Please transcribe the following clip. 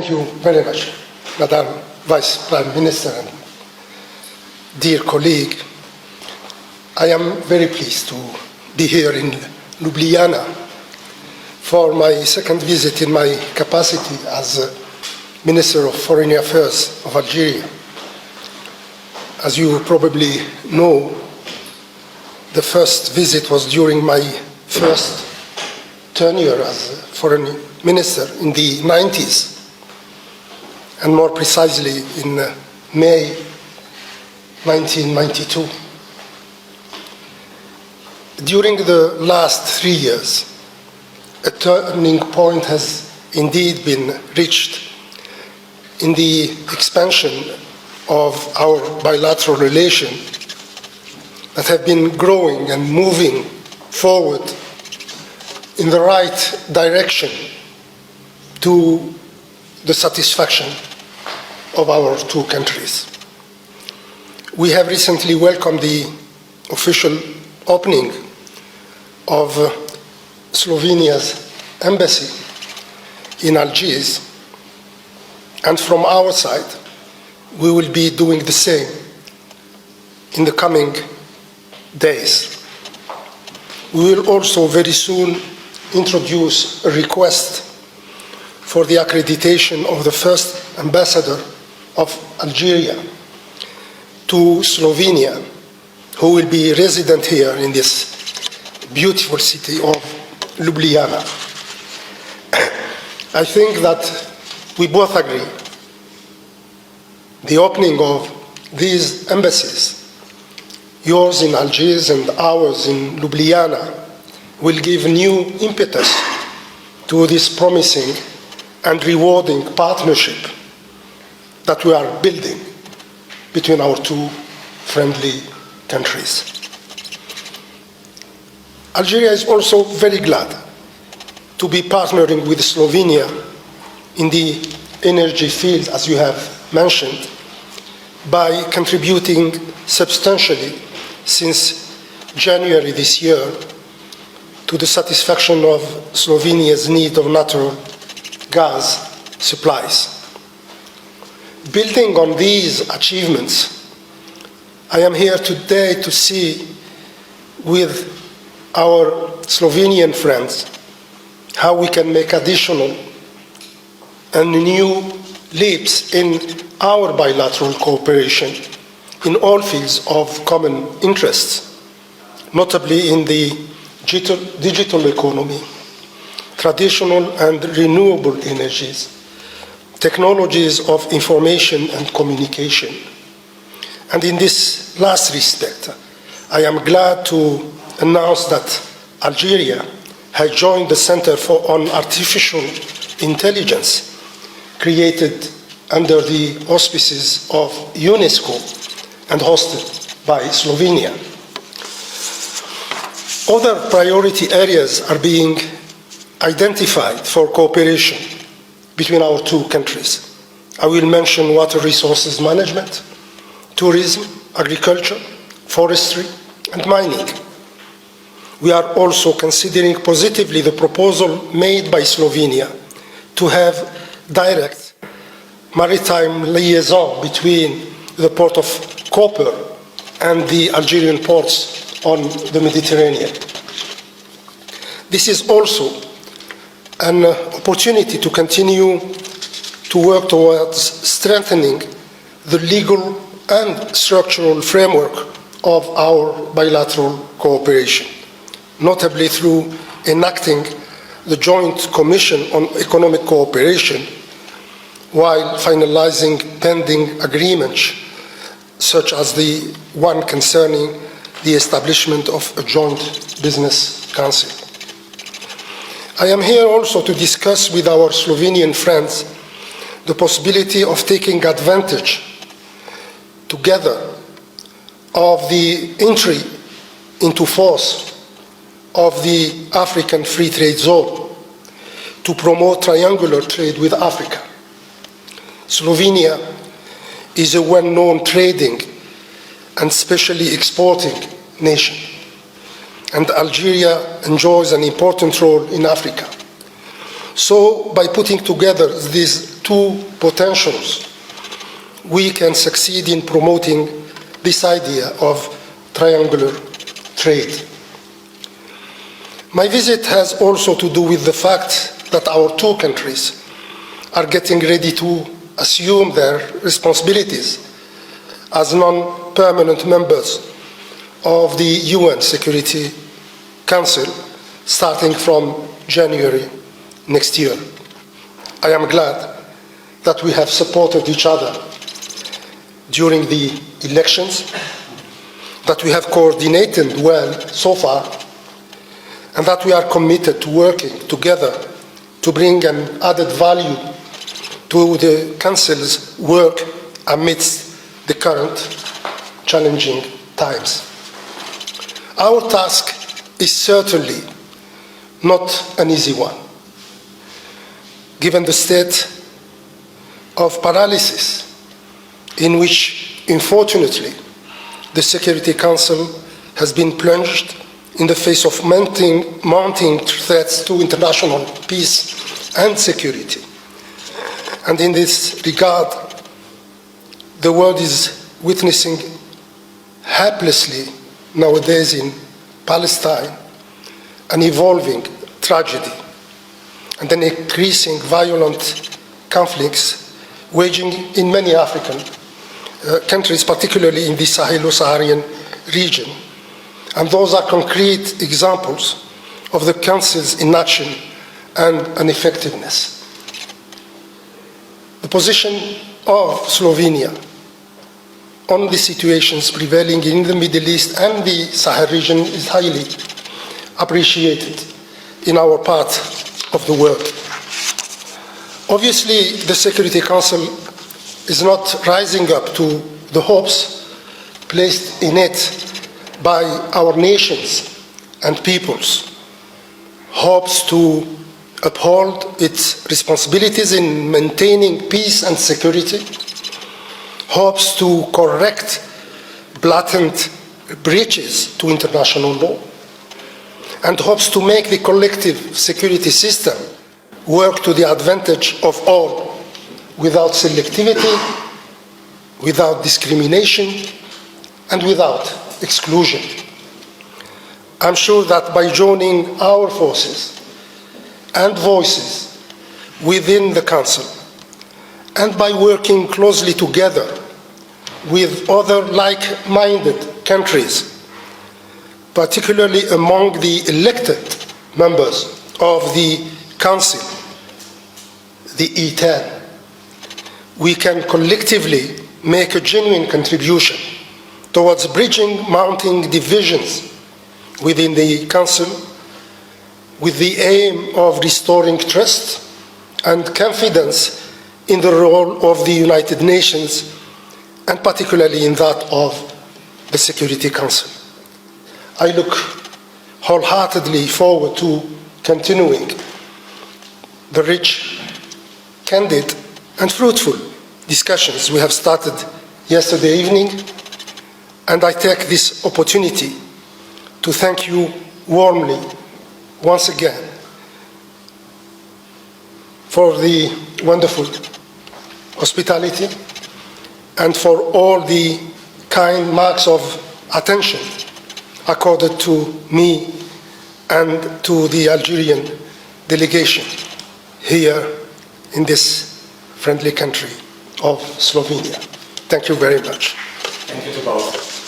Thank you very much, Madam Vice Prime Minister and dear colleague. I am very pleased to be here in Lوبليانا for my second visit in my capacity as Minister of Foreign Affairs of Algeria. As you probably know, the first visit was during my first tenure as Foreign Minister in the 90s, and more precisely in May 1992. During the last 3 years, a turning point has indeed been reached in the expansion of our bilateral relation that have been growing and moving forward in the right direction to the satisfaction of our two countries. We have recently welcomed the official opening of Slovenia's embassy in Algiers, and from our side, we will be doing the same in the coming days. We will also very soon introduce a request for the accreditation of the first ambassador of Algeria to Slovenia, who will be resident here in this beautiful city of Lوبليانا. I think that we both agree the opening of these embassies, yours in Algiers and ours in Lوبليانا, will give new impetus to this promising and rewarding partnership that we are building between our two friendly countries. Algeria is also very glad to be partnering with Slovenia in the energy field, as you have mentioned, by contributing substantially since January this year to the satisfaction of Slovenia's need of natural gas supplies. Building on these achievements, I am here today to see with our Slovenian friends how we can make additional and new leaps in our bilateral cooperation in all fields of common interests, notably in the digital economy, traditional and renewable energies, technologies of information and communication. And in this last respect, I am glad to announce that Algeria has joined the Center on Artificial Intelligence, created under the auspices of UNESCO and hosted by Slovenia. Other priority areas are being identified for cooperation between our two countries. I will mention water resources management, tourism, agriculture, forestry, and mining. We are also considering positively the proposal made by Slovenia to have direct maritime liaison between the port of Koper and the Algerian ports on the Mediterranean. This is also an opportunity to continue to work towards strengthening the legal and structural framework of our bilateral cooperation, notably through enacting the Joint Commission on Economic Cooperation while finalizing pending agreements such as the one concerning the establishment of a joint business council. I am here also to discuss with our Slovenian friends the possibility of taking advantage together of the entry into force of the African Free Trade Zone to promote triangular trade with Africa. Slovenia is a well-known trading and especially exporting nation, and Algeria enjoys an important role in Africa. So by putting together these two potentials, we can succeed in promoting this idea of triangular trade. My visit has also to do with the fact that our two countries are getting ready to assume their responsibilities as non-permanent members of the UN Security Council starting from January next year. I am glad that we have supported each other during the elections, that we have coordinated well so far, and that we are committed to working together to bring an added value to the Council's work amidst the current challenging times. Our task is certainly not an easy one, given the state of paralysis in which, unfortunately, the Security Council has been plunged in the face of mounting threats to international peace and security. And in this regard, the world is witnessing helplessly nowadays in Palestine an evolving tragedy and an increasing violent conflicts waging in many African countries, particularly in the Sahelo-Saharan region. And those are concrete examples of the Council's inaction and ineffectiveness. The position of Slovenia on the situations prevailing in the Middle East and the Sahel region is highly appreciated in our part of the world. Obviously, the Security Council is not rising up to the hopes placed in it by our nations and peoples, hopes to uphold its responsibilities in maintaining peace and security, hopes to correct blatant breaches to international law, and hopes to make the collective security system work to the advantage of all, without selectivity, without discrimination, and without exclusion. I'm sure that by joining our forces and voices within the Council, and by working closely together with other like-minded countries, particularly among the elected members of the Council, the E10, we can collectively make a genuine contribution towards bridging mounting divisions within the Council with the aim of restoring trust and confidence in the role of the United Nations, and particularly in that of the Security Council. I look wholeheartedly forward to continuing the rich, candid, and fruitful discussions we have started yesterday evening, and I take this opportunity to thank you warmly once again for the wonderful hospitality and for all the kind marks of attention accorded to me and to the Algerian delegation here in this friendly country of Slovenia. Thank you very much. Thank you to both.